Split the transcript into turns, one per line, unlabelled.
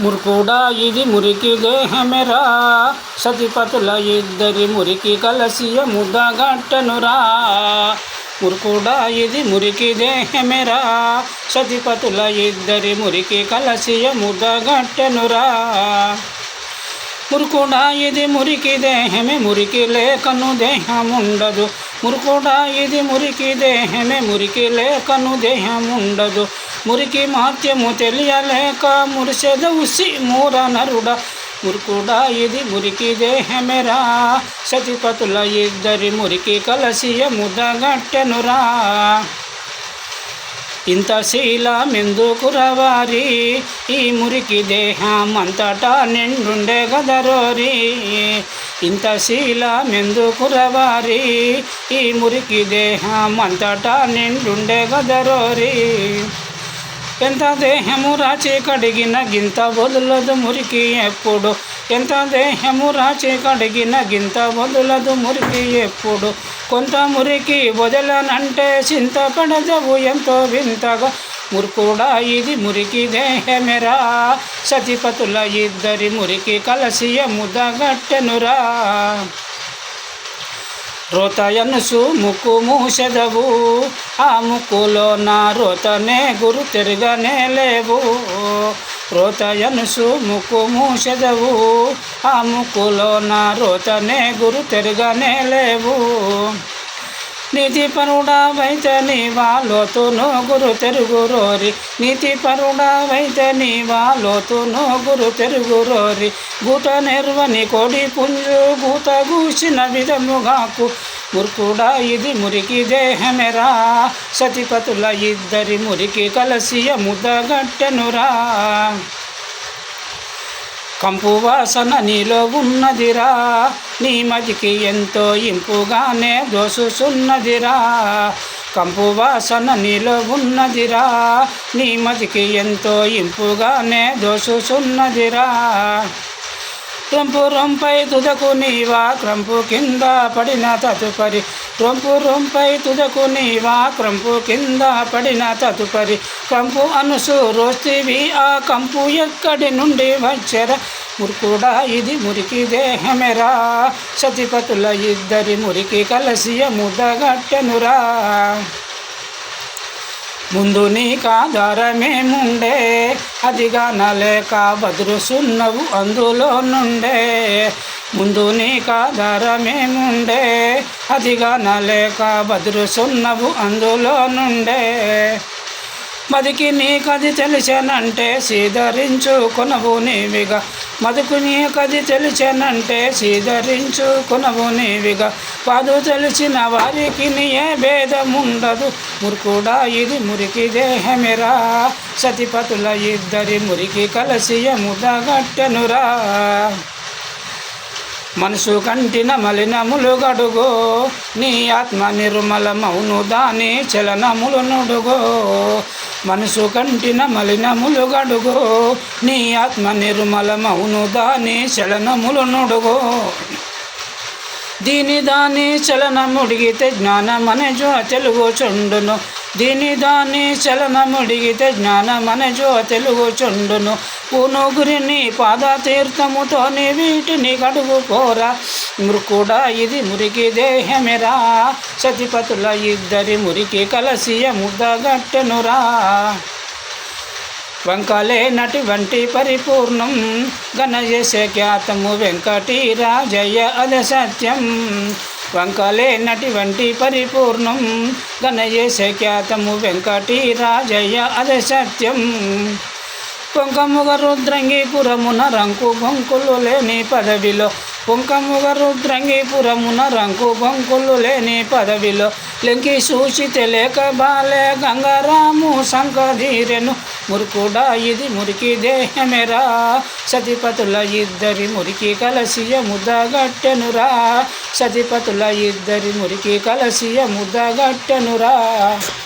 మురుకుడా ఇది మురికి దేహమెరా, సతిపతుల ఇద్దరి మురికి కలసియ ముద్దగట్టెనురా. మురుకుడా ఇది మురికి దేహమెరా, సతిపతుల ఇద్దరి మురికి కలసియ ముద్దగట్టెనురా. మురుకుడా ఇది మురికి దేహమే, మురికి లేకను దేహముండదు. మురుకుడా ఇది మురికి దేహమే, మురికి లేకను దేహముండదు. మురికి మాత్యము తెలియలేక మురిసెదవు మూర నరుడా. మురుకుడా ఇది మురికి దేహమెరా, సతిపతుల ఇద్దరి మురికి కలసియ ముద్దగట్టెనురా. ఇంత శీలమెందుకురవారి, ఈ మురికి దేహమంతటా నిండుండే గదరోరి. ఇంత శీలమెందుకురవారి, ఈ మురికి దేహమంతటా నిండుండే గదరోరి. ఎంత దేహము రాచి కడిగిన గింత వదులదు మురికి ఎప్పుడు. ఎంత దేహము రాచి కడిగిన గింత వదులదు మురికి ఎప్పుడు. కొంత మురికి వదలనంటే చింతపడదవు ఎంతో వింతగా. మురుకుడా ఇది మురికి దేహమెరా, సతిపతుల ఇద్దరి మురికి కలసియ ముద్దగట్టెనురా. రోతయనుసు ముక్కు మూసెదవు, ఆ ముక్కులో నా రోతనే గురు తిరగనే లేవు. రోతయనుసు ముక్కు మూసెదవు, ఆ ముక్కులో నా రోతనే గురు తిరగనే లేవు. నీతి పరుడవైతే నీవాలోతును గురు తెరుగురోరి. నీతి పరుడవైతే నీవాలోతును గురు తెరుగురోరి. గూట నిర్వని కోడి పుంజు గూత గూసిన విధముగాకు. మురుకుడా ఇది మురికి దేహమెరా, సతిపతుల ఇద్దరి మురికి కలసియ ముద్దగట్టెనురా. కంపు వాసన నీలో ఉన్నదిరా, నీ మదికి ఎంతో ఇంపుగానే దోసుచున్నదిరా. కంపు వాసన నీలో ఉన్నదిరా, నీ మదికి ఎంతో ఇంపుగానే దోసుచున్నదిరా. రొంపు రొంపై తుదకు నీవా క్రంపు కింద పడిన తదుపరి. రొంపు రొంపై తుదకు నీవా క్రంపు కింద పడిన తదుపరి. కంపు అనుసు రోస్తివి, ఆ కంపు ఎక్కడి నుండి వచ్చెరా. మురుకుడా ఇది మురికి దేహమెరా, సతిపతుల ఇద్దరి మురికి కలసియ ముద్దగట్టెనురా. ముందు నీకాధారమేముండే, అదిగా నలేక బదురుసున్నవు అందులో నుండే. ముందు నీకాధారమేముండే, అదిగా నలేక బదురుసున్నవు అందులో నుండే. మదికి నీకది తెలిసెనంటే సీదరించుకొనవు నీవిగా. మదికి నీకది తెలిసెనంటే సీదరించుకొనవు నీవిగా. పాదు తెలిసిన వారికి ఏ భేదముండదు. మురుకుడా ఇది మురికి దేహమెరా, సతిపతుల ఇద్దరి మురికి కలసియ ముద్దగట్టెనురా. మనసు కంటిన మలినములు గడుగో, నీ ఆత్మ నిర్మలమౌను దాని చలనములు నుడుగో. మనసు కంటిన మలినములు గడుగో, నీ ఆత్మ నిర్మలమౌను దాని చలనములు నుడుగో. దీని దాని చలనముడిగితే జ్ఞానమనే తెలుగు చుండును. దీని దాని చలనముడిగితే జ్ఞానమనే తెలుగు చుండును. పూనుగురిని పాదతీర్థముతోని వీటిని కడుగు పోరా. మురుకుడా ఇది మురికి దేహమెరా, సతిపతుల ఇద్దరి మురికి కలసియ ముద్దగట్టెనురా. వంకలేనటువంటి పరిపూర్ణం గణయసే ఖ్యాతము వెంకటీరాజయ్య అదే సత్యం. వంకలేనటువంటి పరిపూర్ణం గణయసే ఖ్యాతము వెంకటీరాజయ్య అదే సత్యం. పొంకముగ రుద్రంగిపురమున రంకు బొంకులు లేని పదవిలో. పొంకముగ రుద్రంగిపురమున రంకు బొంకులు లేని పదవిలో. లెంకి చూసి తెలియక బాలే గంగారాము సంకధీరెను. మురుకుడా ఇది మురికి దేహమెరా, సతిపతుల ఇద్దరి మురికి కలసియ ముద్దగట్టెనురా. సతిపతుల ఇద్దరి మురికి కలసియ ముద్దగట్టెనురా.